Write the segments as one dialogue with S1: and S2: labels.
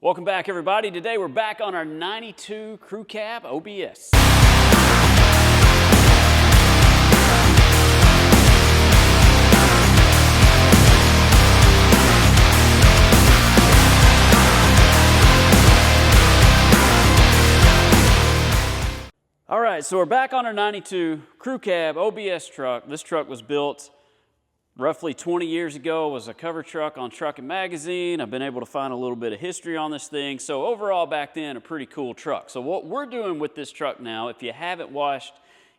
S1: Welcome back, everybody. Today we're back on our 92 Crew Cab OBS. All right, so we're back on our 92 Crew Cab OBS truck. This truck was built roughly 20 years ago. It was a cover truck on Trucking Magazine. I've been able to find a little bit of history on this thing. So overall, back then, a pretty cool truck. So what we're doing with this truck now, if you haven't watched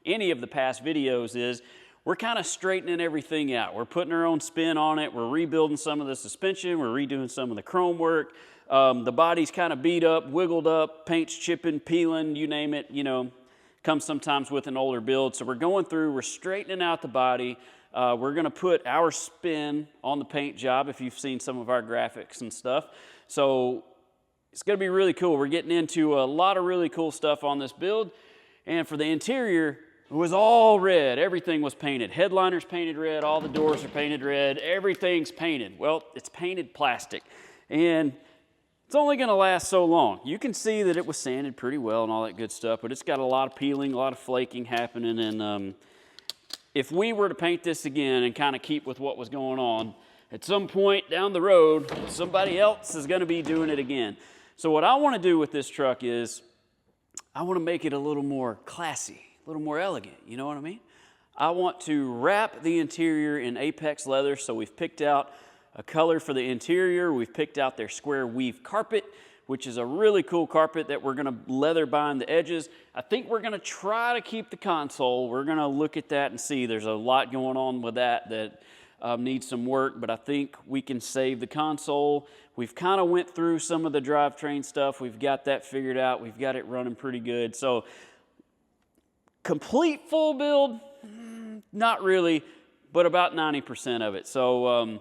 S1: any of the past videos, is we're kind of straightening everything out. We're putting our own spin on it. We're rebuilding some of the suspension. We're redoing some of the chrome work. The body's kind of beat up, wiggled up, paint's chipping, peeling, you name it, you know, comes sometimes with an older build. So we're going through, we're straightening out the body. We're going to put our spin on the paint job if you've seen some of our graphics and stuff. So it's going to be really cool. We're getting into a lot of really cool stuff on this build. And for the interior, it was all red. Everything was painted. Headliner's painted red. All the doors are painted red. Everything's painted. Well, it's painted plastic. And it's only going to last so long. You can see that it was sanded pretty well and all that good stuff, but it's got a lot of peeling, a lot of flaking happening, and if we were to paint this again and kind of keep with what was going on, at some point down the road, somebody else is going to be doing it again. So what I want to do with this truck is I want to make it a little more classy, a little more elegant, you know what I mean? I want to wrap the interior in Apex leather, so we've picked out a color for the interior. We've picked out their square weave carpet, which is a really cool carpet that we're going to leather bind the edges. I think we're going to try to keep the console. We're going to look at that and see. There's a lot going on with that needs some work, but I think we can save the console. We've kind of went through some of the drivetrain stuff. We've got that figured out. We've got it running pretty good. So complete full build, not really, but about 90% of it. So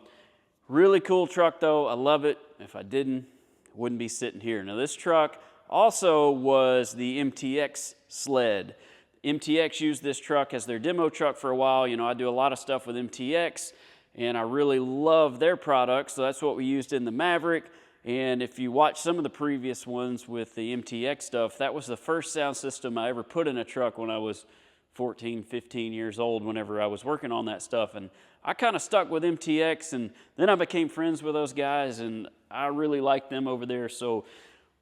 S1: really cool truck though. I love it. If I didn't, wouldn't be sitting here. Now this truck also was the MTX sled. MTX used this truck as their demo truck for a while. You know, I do a lot of stuff with MTX and I really love their products. So that's what we used in the Maverick. And if you watch some of the previous ones with the MTX stuff, that was the first sound system I ever put in a truck when I was 14, 15 years old, whenever I was working on that stuff. And I kind of stuck with MTX, and then I became friends with those guys, and I really like them over there. So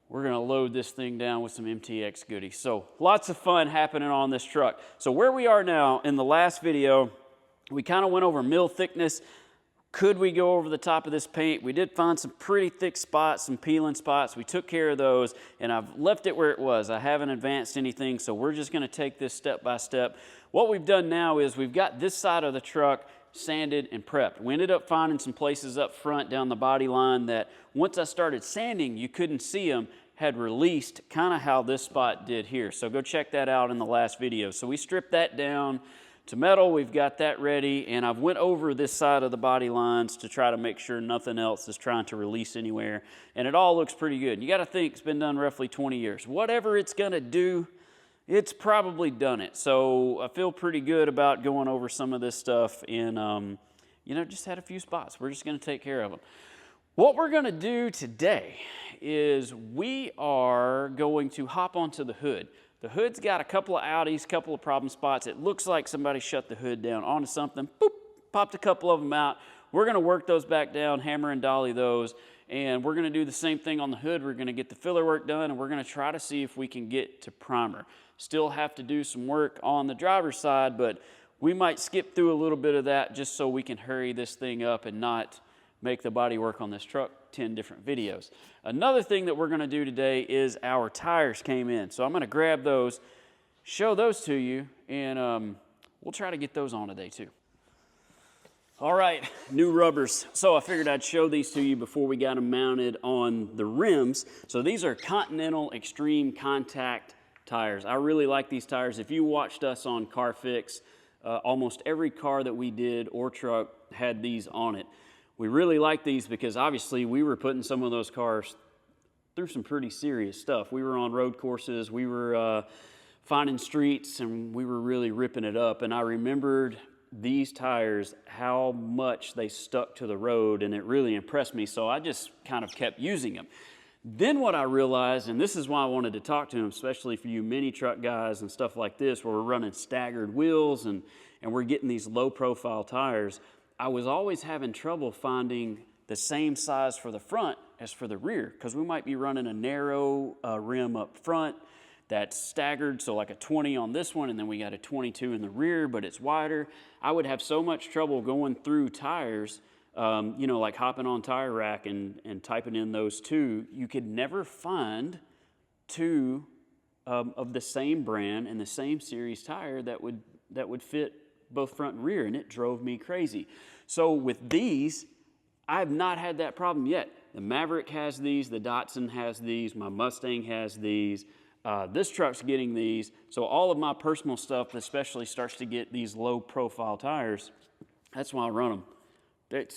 S1: we're going to load this thing down with some MTX goodies. So lots of fun happening on this truck. So where we are now, in the last video, we kind of went over mill thickness. Could we go over the top of this paint? We did find some pretty thick spots, some peeling spots. We took care of those, and I've left it where it was. I haven't advanced anything, so we're just going to take this step by step. What we've done now is we've got this side of the truck sanded and prepped. We ended up finding some places up front down the body line that once I started sanding, you couldn't see them, had released, kind of how this spot did here. So go check that out in the last video. So we stripped that down to metal. We've got that ready, and I've went over this side of the body lines to try to make sure nothing else is trying to release anywhere, and it all looks pretty good. You got to think it's been done roughly 20 years. Whatever it's going to do, it's probably done it. So I feel pretty good about going over some of this stuff, and you know, just had a few spots. We're just going to take care of them. What we're going to do today is we are going to hop onto the hood. The hood's got a couple of outies, a couple of problem spots. It looks like somebody shut the hood down onto something, boop, popped a couple of them out. We're going to work those back down, hammer and dolly those, and we're going to do the same thing on the hood. We're going to get the filler work done, and we're going to try to see if we can get to primer. Still have to do some work on the driver's side, but we might skip through a little bit of that just so we can hurry this thing up and not make the body work on this truck 10 different videos. Another thing that we're going to do today is our tires came in. So I'm going to grab those, show those to you, and we'll try to get those on today too. All right, new rubbers. So I figured I'd show these to you before we got them mounted on the rims. So these are Continental Extreme Contact Tires. I really like these tires. If you watched us on Car Fix, almost every car that we did or truck had these on it. We really like these because obviously we were putting some of those cars through some pretty serious stuff. We were on road courses, we were finding streets, and we were really ripping it up. And I remembered these tires, how much they stuck to the road, and it really impressed me. So I just kind of kept using them. Then what I realized, and this is why I wanted to talk to him, especially for you mini truck guys and stuff like this, where we're running staggered wheels and we're getting these low profile tires, I was always having trouble finding the same size for the front as for the rear, because we might be running a narrow rim up front that's staggered, so like a 20 on this one, and then we got a 22 in the rear, but it's wider. I would have so much trouble going through tires, you know, like hopping on Tire Rack and typing in those two. You could never find two of the same brand and the same series tire that would fit both front and rear, and it drove me crazy. So with these, I've not had that problem yet. The Maverick has these, the Datsun has these, my Mustang has these. This truck's getting these, so all of my personal stuff especially starts to get these low profile tires. That's why I run them.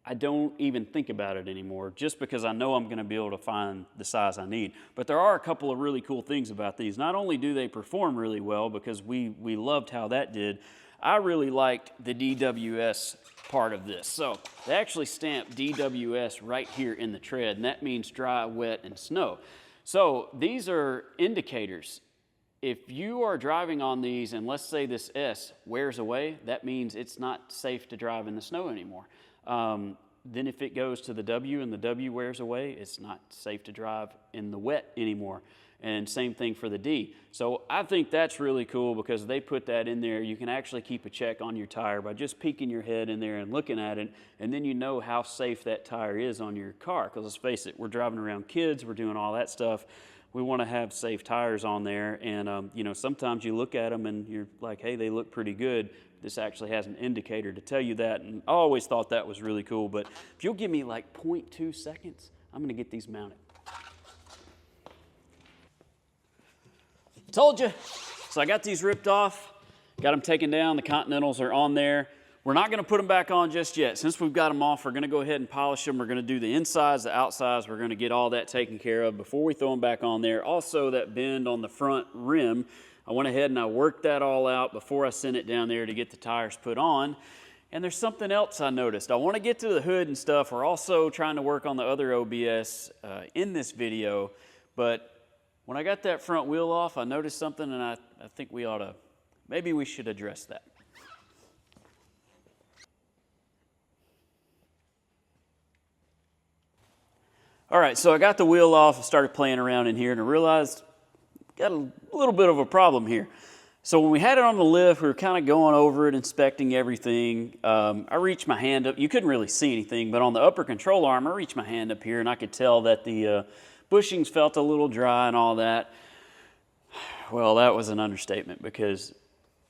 S1: I don't even think about it anymore, just because I know I'm going to be able to find the size I need. But there are a couple of really cool things about these. Not only do they perform really well, because we loved how that did, I really liked the DWS part of this. So they actually stamped DWS right here in the tread, and that means dry, wet, and snow. So these are indicators. If you are driving on these and let's say this S wears away, that means it's not safe to drive in the snow anymore. Then if it goes to the W and the W wears away, it's not safe to drive in the wet anymore. And same thing for the D. So I think that's really cool because they put that in there. You can actually keep a check on your tire by just peeking your head in there and looking at it, and then you know how safe that tire is on your car. Because let's face it, we're driving around kids, we're doing all that stuff. We want to have safe tires on there, and you know, sometimes you look at them and you're like, hey, they look pretty good. This actually has an indicator to tell you that, and I always thought that was really cool. But if you'll give me like 0.2 seconds, I'm going to get these mounted. Told you. So I got these ripped off, got them taken down. The Continentals are on there. We're not going to put them back on just yet. Since we've got them off, we're going to go ahead and polish them. We're going to do the insides, the outsides. We're going to get all that taken care of before we throw them back on there. Also, that bend on the front rim, I went ahead and I worked that all out before I sent it down there to get the tires put on. And there's something else I noticed. I want to get to the hood and stuff. We're also trying to work on the other OBS in this video, but when I got that front wheel off, I noticed something, and I think maybe we should address that. All right, so I got the wheel off, I started playing around in here, and I realized got a little bit of a problem here. So when we had it on the lift, we were kind of going over it, inspecting everything. I reached my hand up. You couldn't really see anything, but on the upper control arm, I reached my hand up here, and I could tell that the bushings felt a little dry and all that. Well, that was an understatement, because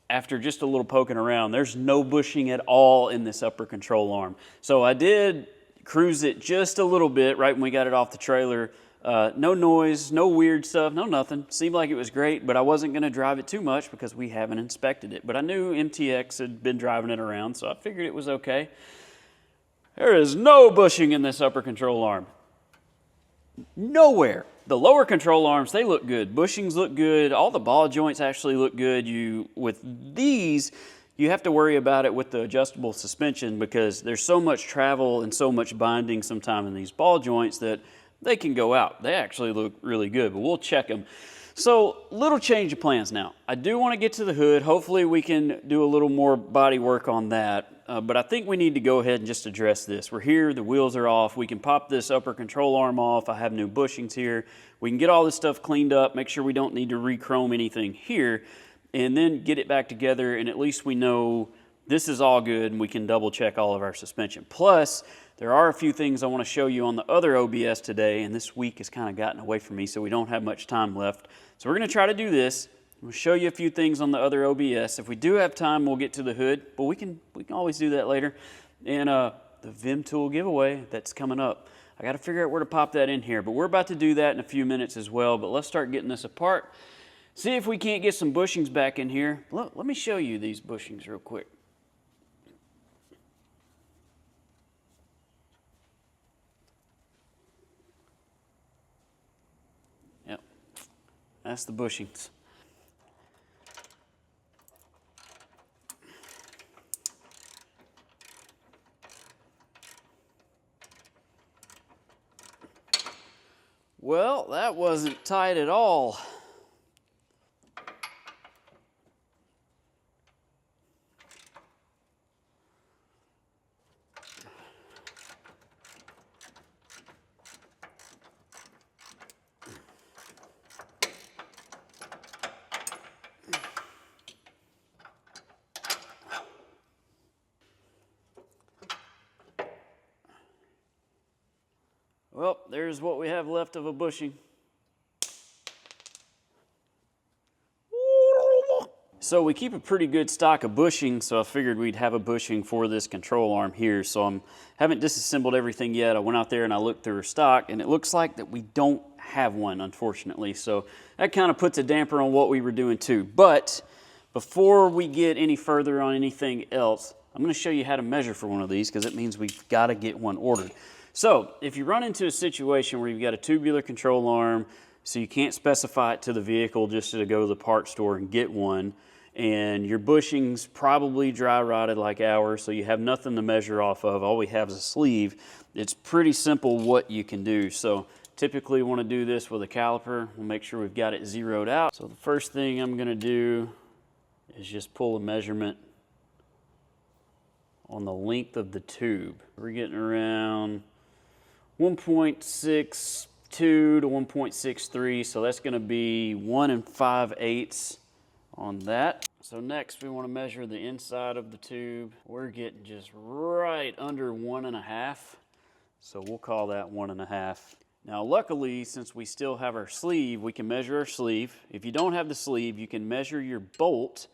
S1: after just a little poking around, there's no bushing at all in this upper control arm. So I did cruise it just a little bit right when we got it off the trailer. No noise, no weird stuff, no nothing. Seemed like it was great, but I wasn't going to drive it too much because we haven't inspected it. But I knew MTX had been driving it around, so I figured it was okay. There is no bushing in this upper control arm. Nowhere. The lower control arms, they look good. Bushings look good. All the ball joints actually look good. With these, you have to worry about it with the adjustable suspension because there's so much travel and so much binding sometime in these ball joints that they can go out. They actually look really good, but we'll check them. So, little change of plans now. I do want to get to the hood. Hopefully we can do a little more body work on that. But I think we need to go ahead and just address this. We're here, the wheels are off. We can pop this upper control arm off. I have new bushings here. We can get all this stuff cleaned up, make sure we don't need to re-chrome anything here, and then get it back together, and at least we know this is all good and we can double check all of our suspension. Plus, there are a few things I want to show you on the other OBS today, and this week has kind of gotten away from me, so we don't have much time left. So we're going to try to do this. We'll show you a few things on the other OBS. If we do have time, we'll get to the hood, but we can always do that later. And the VIM tool giveaway that's coming up. I got to figure out where to pop that in here, but we're about to do that in a few minutes as well. But let's start getting this apart. See if we can't get some bushings back in here. Let me show you these bushings real quick. Yep, that's the bushings. Well, that wasn't tight at all. Well, there's what we have left of a bushing. So we keep a pretty good stock of bushings, so I figured we'd have a bushing for this control arm here. So I haven't disassembled everything yet. I went out there and I looked through our stock, and it looks like that we don't have one, unfortunately. So that kind of puts a damper on what we were doing too. But before we get any further on anything else, I'm going to show you how to measure for one of these, because it means we've got to get one ordered. So if you run into a situation where you've got a tubular control arm, so you can't specify it to the vehicle just to go to the parts store and get one, and your bushing's probably dry rotted like ours, so you have nothing to measure off of, all we have is a sleeve, it's pretty simple what you can do. So typically we want to do this with a caliper. We'll make sure we've got it zeroed out. So the first thing I'm going to do is just pull a measurement on the length of the tube. We're getting around 1.62 to 1.63, so that's going to be 1 5/8 on that. So next we want to measure the inside of the tube. We're getting just right under 1.5, so we'll call that 1.5. Now luckily, since we still have our sleeve, we can measure our sleeve. If you don't have the sleeve, you can measure your bolt,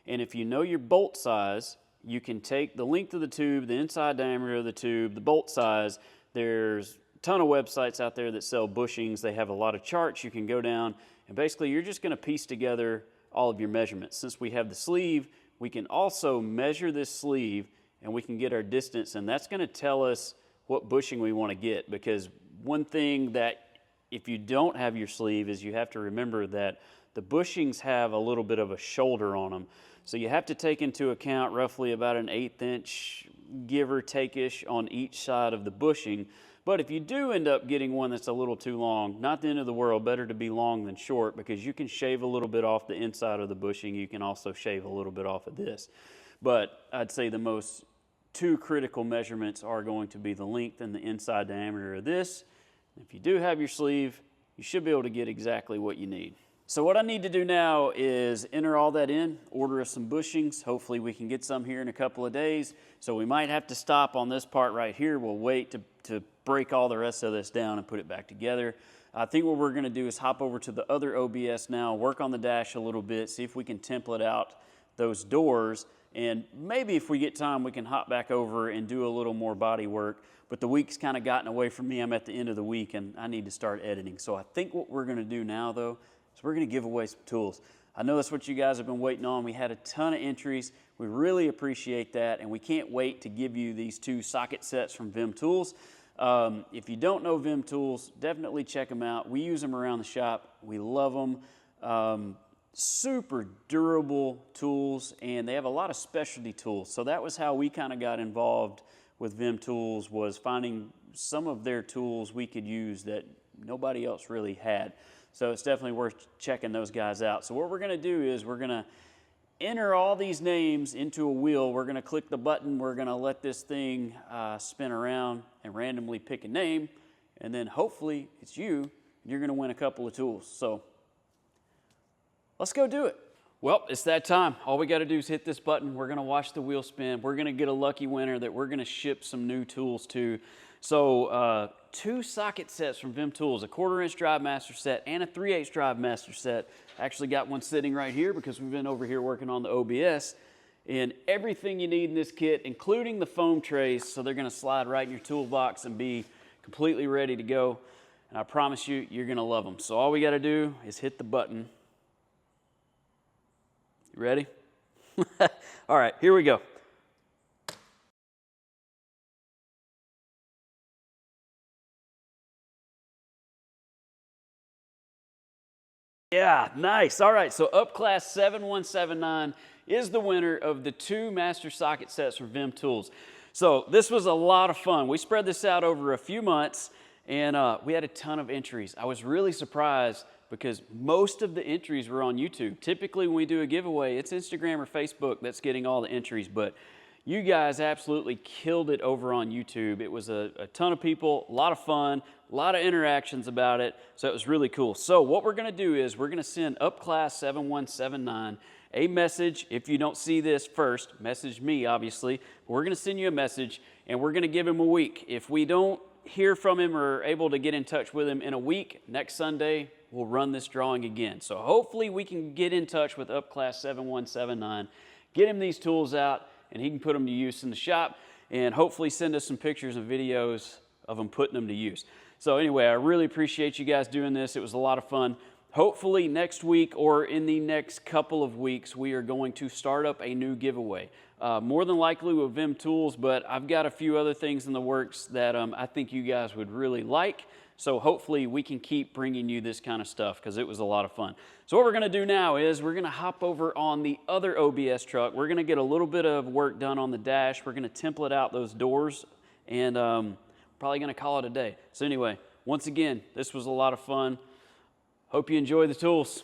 S1: and if you know your bolt size, you can take the length of the tube, the inside diameter of the tube, the bolt size. There's a ton of websites out there that sell bushings. They have a lot of charts you can go down, and basically you're just going to piece together all of your measurements. Since we have the sleeve, we can also measure this sleeve and we can get our distance, and that's going to tell us what bushing we want to get. Because one thing that if you don't have your sleeve is you have to remember that the bushings have a little bit of a shoulder on them. So you have to take into account roughly about an 1/8 inch, give or take-ish, on each side of the bushing. But if you do end up getting one that's a little too long, not the end of the world, better to be long than short, because you can shave a little bit off the inside of the bushing. You can also shave a little bit off of this. But I'd say the most two critical measurements are going to be the length and the inside diameter of this. If you do have your sleeve, you should be able to get exactly what you need. So what I need to do now is enter all that in, order us some bushings. Hopefully we can get some here in a couple of days. So we might have to stop on this part right here. We'll wait to break all the rest of this down and put it back together. I think what we're going to do is hop over to the other OBS now, work on the dash a little bit, see if we can template out those doors, and maybe if we get time we can hop back over and do a little more body work. But the week's kind of gotten away from me. I'm at the end of the week and I need to start editing. So I think what we're going to do now though is we're going to give away some tools. I know that's what you guys have been waiting on. We had a ton of entries. We really appreciate that, and we can't wait to give you these 2 socket sets from VIM Tools. If you don't know VIM Tools, definitely check them out. We use them around the shop. We love them. Super durable tools, and they have a lot of specialty tools. So that was how we kind of got involved with VIM Tools, was finding some of their tools we could use that nobody else really had. So it's definitely worth checking those guys out. So what we're going to do is we're going to enter all these names into a wheel. We're going to click the button. We're going to let this thing spin around and randomly pick a name. And then hopefully it's you. You're going to win a couple of tools. So let's go do it. Well, it's that time. All we got to do is hit this button. We're going to watch the wheel spin. We're going to get a lucky winner that we're going to ship some new tools to. So 2 socket sets from VIM Tools, a 1/4 inch drive master set and a 3/8 drive master set. Actually got one sitting right here because we've been over here working on the OBS. And everything you need in this kit, including the foam trays, so they're going to slide right in your toolbox and be completely ready to go. And I promise you, you're going to love them. So all we got to do is hit the button. You ready? All right, here we go. Yeah, nice. All right, so Upclass 7179 is the winner of the 2 master socket sets from VIM Tools. So this was a lot of fun. We spread this out over a few months, And we had a ton of entries. I was really surprised because most of the entries were on YouTube. Typically when we do a giveaway, it's Instagram or Facebook that's getting all the entries, but you guys absolutely killed it over on YouTube. It was a ton of people, a lot of fun, a lot of interactions about it, so it was really cool. So what we're gonna do is we're gonna send Upclass 7179 a message. If you don't see this first, message me, obviously. We're gonna send you a message, and we're gonna give him a week. If we don't hear from him or are able to get in touch with him in a week, next Sunday, we'll run this drawing again. So hopefully we can get in touch with Upclass 7179, get him these tools out, and he can put them to use in the shop, and hopefully send us some pictures and videos of him putting them to use. So anyway, I really appreciate you guys doing this. It was a lot of fun. Hopefully next week or in the next couple of weeks, we are going to start up a new giveaway. More than likely with VIM Tools, but I've got a few other things in the works that I think you guys would really like. So hopefully we can keep bringing you this kind of stuff because it was a lot of fun. So what we're going to do now is we're going to hop over on the other OBS truck. We're going to get a little bit of work done on the dash. We're going to template out those doors, and probably going to call it a day. So anyway, once again, this was a lot of fun. Hope you enjoy the tools.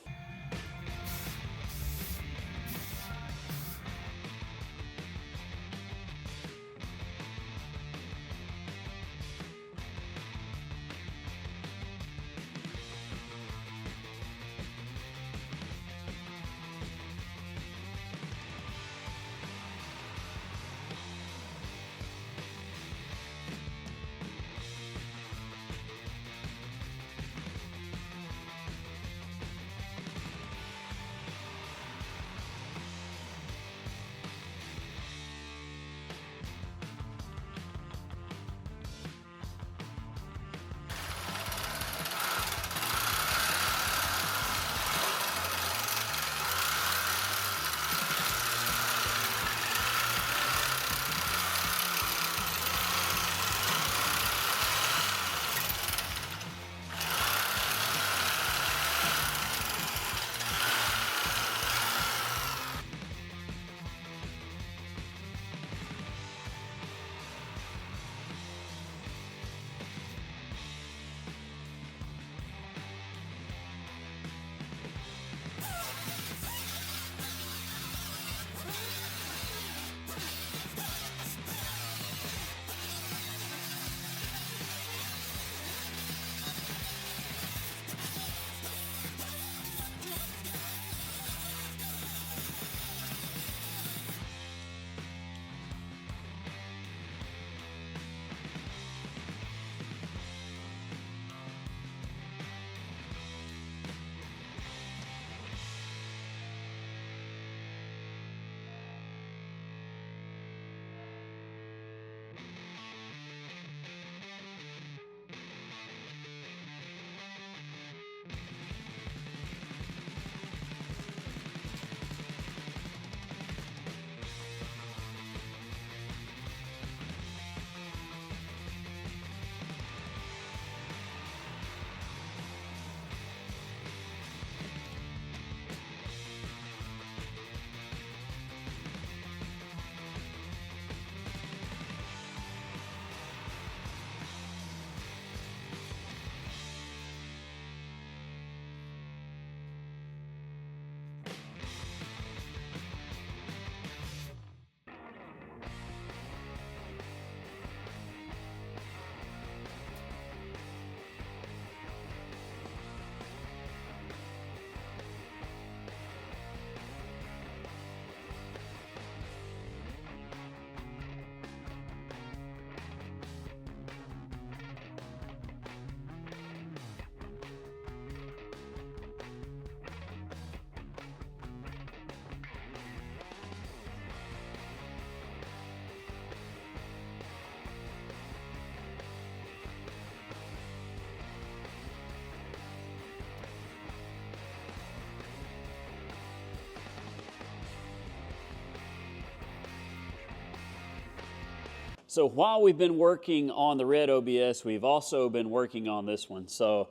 S1: So while we've been working on the red OBS, we've also been working on this one. So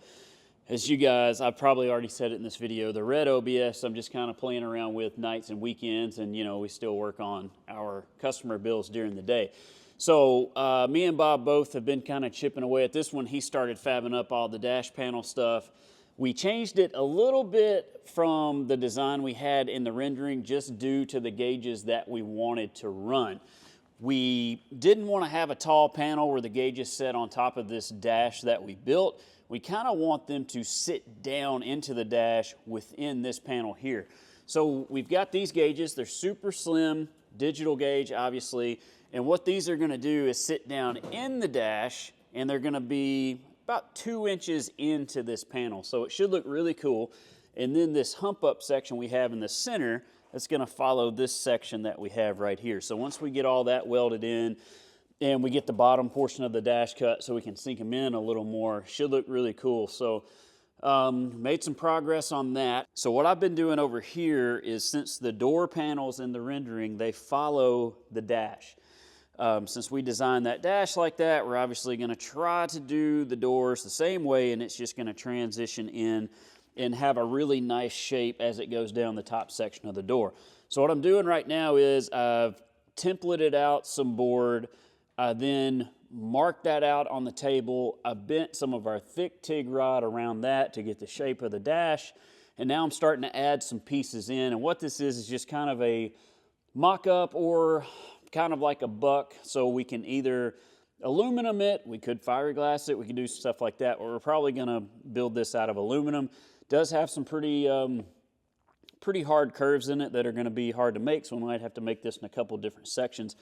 S1: as you guys, I've probably already said it in this video, the red OBS I'm just kind of playing around with nights and weekends, and you know, we still work on our customer bills during the day. So me and Bob both have been kind of chipping away at this one. He started fabbing up all the dash panel stuff. We changed it a little bit from the design we had in the rendering just due to the gauges that we wanted to run. We didn't want to have a tall panel where the gauges set on top of this dash that we built. We kind of want them to sit down into the dash within this panel here. So we've got these gauges. They're super slim, digital gauge, obviously. And what these are going to do is sit down in the dash, and they're going to be about 2 inches into this panel. So it should look really cool. And then this hump up section we have in the center, that's going to follow this section that we have right here. So once we get all that welded in and we get the bottom portion of the dash cut so we can sink them in a little more, should look really cool. So made some progress on that. So what I've been doing over here is, since the door panels in the rendering, they follow the dash. Since we designed that dash like that, we're obviously going to try to do the doors the same way, and it's just going to transition in and have a really nice shape as it goes down the top section of the door. So what I'm doing right now is I've templated out some board. I then marked that out on the table. I bent some of our thick TIG rod around that to get the shape of the dash. And now I'm starting to add some pieces in. And what this is just kind of a mock-up, or kind of like a buck. So we can either aluminum it, we could fiberglass it, we could do stuff like that, but we're probably gonna build this out of aluminum. It does have some pretty hard curves in it that are gonna be hard to make, so we might have to make this in a couple different sections.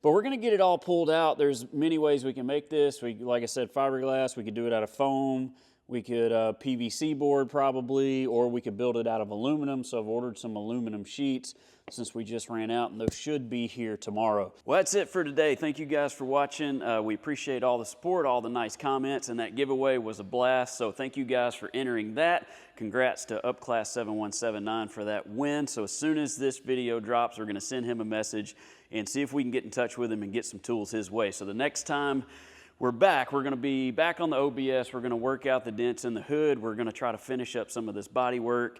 S1: But we're gonna get it all pulled out. There's many ways we can make this. Like I said, fiberglass, we could do it out of foam, we could PVC board probably, or we could build it out of aluminum. So I've ordered some aluminum sheets since we just ran out, and those should be here tomorrow. Well, that's it for today. Thank you guys for watching. We appreciate all the support, all the nice comments, and that giveaway was a blast. So thank you guys for entering that. Congrats to Upclass7179 for that win. So as soon as this video drops, we're gonna send him a message and see if we can get in touch with him and get some tools his way. So the next time we're back, we're gonna be back on the OBS. We're gonna work out the dents in the hood. We're gonna try to finish up some of this body work,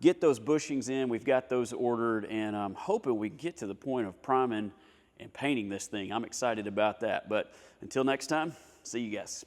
S1: get those bushings in. We've got those ordered, and I'm hoping we get to the point of priming and painting this thing. I'm excited about that. But until next time, see you guys.